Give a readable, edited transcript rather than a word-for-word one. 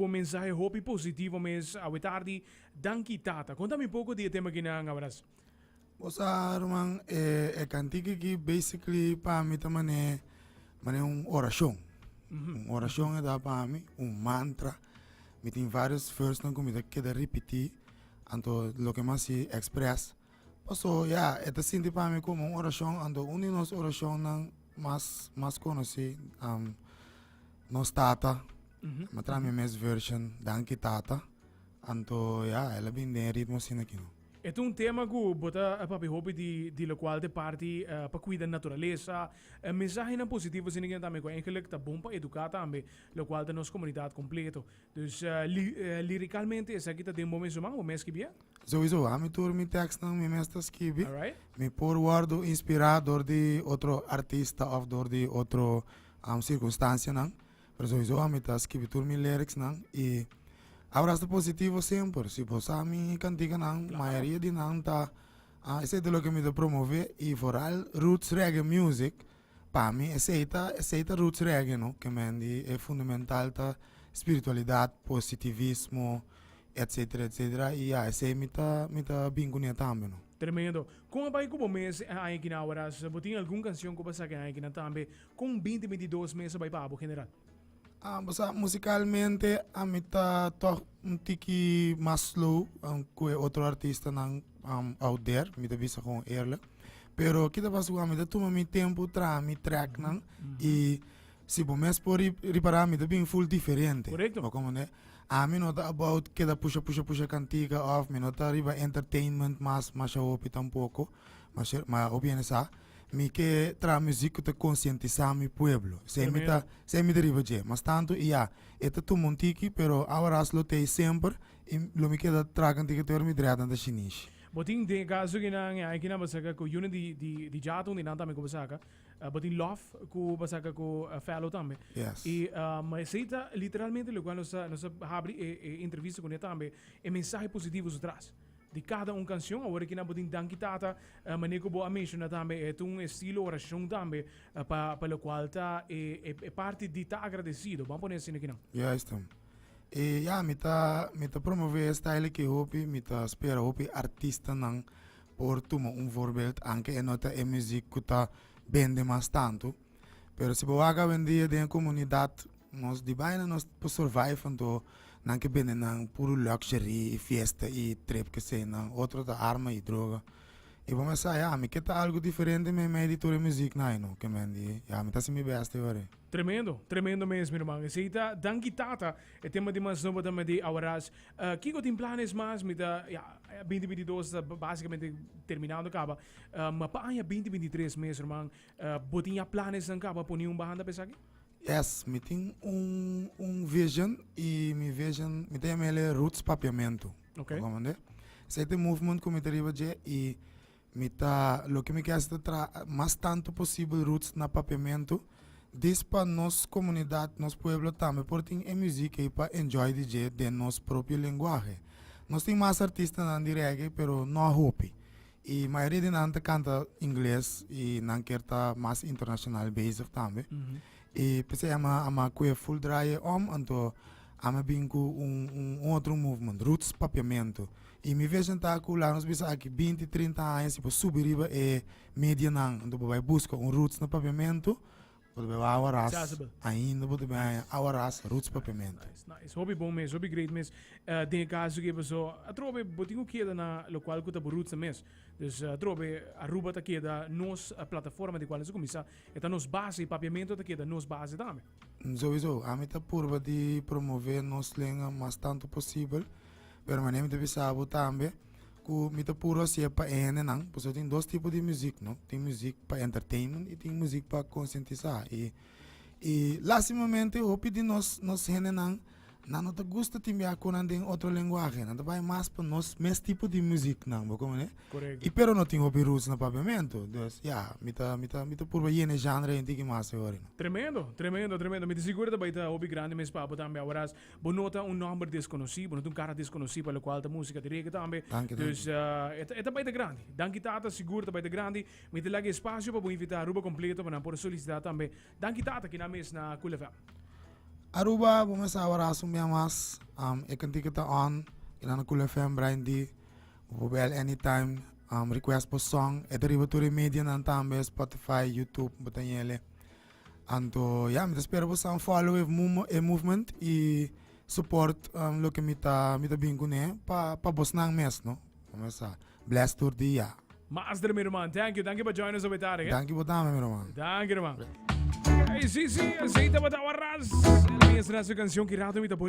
com mensagem hopi positivo mes a tarde danki tata. Conta-me um pouco do tema que na abraço. Bossa, Roman, cantiga que basically para mim também é uma oração. Uma oração é da para mim, mantra. Me tem vários versos não comida que da repetir, então lo que mais se express. So, é assim para mim como uma oração, então uma oração não mais conhece, nos tata, mas também mais version, danke tata, então ela bem tem ritmo assim aqui. É um tema que bota papi hobby de lo qual de parte para cuidar da natureza, mensagem na positivo assim ninguém também com eigenlijk tá bom para educar também, lo qual da nossa comunidade completo. Dus liricalmente essa aqui tá de momento o mês que vem. Sowieso, a mi tour mi tekst não me mesta escrever. Alright. Me por word inspirado door de outro artista of door de outro circunstância não. Pero sowieso a mi ta escrever tour mi lyrics não e abraço positivo sempre. Se você a mi cantiga não, maioria de não tá esse é lo que me da promover e vooral roots reggae music. Para mim aceita roots reggae no, que mendi é fundamental ta espiritualidade, positivismo, etc, etc. E esse me tá vinculinha também, não? Tremendo. Com a bairro como mês aqui na horas, botinha alguma canção que você quer aqui na também com 20 22 meses vai para general. Musicalmente a mim tá tiki mais slow com outro artista não out there, me tá vista com ele. Pero kita passo a mim tá toma mi tempo tra mi track não e se bom mês por reparar me tá bem full diferente. Correto. Como né? A mim não tá about que da puxa cantiga off, me não tá riba entertainment mas hopi tampouco, mas obviamente sa me que tra música te conscientizar mi pueblo. Se me tá riba je, mas tanto eta tu montiki, pero agora lo te sempre e lo me queda tra cantiga te mi dreada da chinis. Botin de caso que na aqui na basaka ko yun di jato ni nanta me ko basaka. Botin love ko basaka ko fellow também. Yes. E mas seita literalmente lo qual nos abre entrevista com ele também é mensagem positivo atrás. De cada canção, agora que na botin danki tata, maneco boa mention também é um estilo oração também para o qual tá é parte de tá agradecido. Vamos pôr assim aqui não. Yes, tam. E me tá promover style que hopi, me tá espera hopi artista não por tomar voorbeeld, anche e nota e música que tá vende mais tanto. Pero se boaga vendia de comunidade, nós de baina nós por survive então não que vende não puro luxury e festa e trip que sei não, outro da arma e droga. E vamos a me que tá algo diferente me editor de música não, que me me tá se me besta agora. Tremendo mesmo, irmão. Aceita, danke tata. É tema de mais novo também de horas. Que tem planos mais, me dá, 2022 basicamente terminando acaba. Mas para 2023 mesmo, irmão, botinha planos não acaba por nenhum barra da pessoa aqui? Yes, me tem vision e mi vision me tem ele roots papiamento. Ok. Como né? Esse movement como te riba je e me tá lo que me quer tra mais tanto possível roots na papiamento. Diz para nossa comunidade, nosso povo também, porque tem música e para enjoy de nossa própria linguagem. Nós temos mais artistas na reggae, pero não hopi. E a maioria de nós canta inglês e não quer estar mais internacional based também. E pensei a coisa full dry então a bingo outro movimento, roots papiamento. E me vejo lá nós pensamos aqui 20, 30 anos, se subir riba é média não, então vai buscar roots no papiamento. Ainda pode bem horas roots papiamento. Nice. Hobby bom mesmo, hobby great mesmo. De caso que pessoa, a trobe botinho queda na local que tá por roots mesmo. Dus trobe a ruba tá queda nos plataforma de qual nós começa, eta nos base papiamento tá queda nos base também. Sowieso, a mim tá purba de promover nos língua mais tanto possível, permanente de sabe também. Me tá puro assim para ene não, porque tem dois tipos de música, não? Tem música para entertainment e tem música para conscientizar. E lastimamente eu pedi nós ene não te gusta de me acontecer em outra linguagem, não vai mais para nós mesmo tipo de música não, como né? Correto. E pero não tem hobby roots no papiamento, então me tá por aí ene genre em que mais agora. Tremendo. Me te seguro que tá hobby grande mesmo para também agora. Bonota número desconhecido, bonota cara desconhecido pelo qual a música dirige também. Dus é bem grande. Danke tata, seguro tá bem grande. Me te lag espaço para invitar a ruba completo para por solicitar também. Danke tata que na mesa na Kulefam. Aruba, vamos a ahora asumir más. Ik kan ticket on. In een cool FM, Brian D. Bel anytime. Request for song. Het arriba to de media na tambe Spotify, YouTube, botanyele. Anto, ja, me espero você follow e movement e support lo que me tá bem com né pa bos nang mes, no? Vamos a bless tour dia. Mas meu irmão, thank you for joining us over there. Dank je botame, meu irmão. Thank you, irmão. Hey, sí, aceita para Tawarras. La mía es una canción que rato me tapó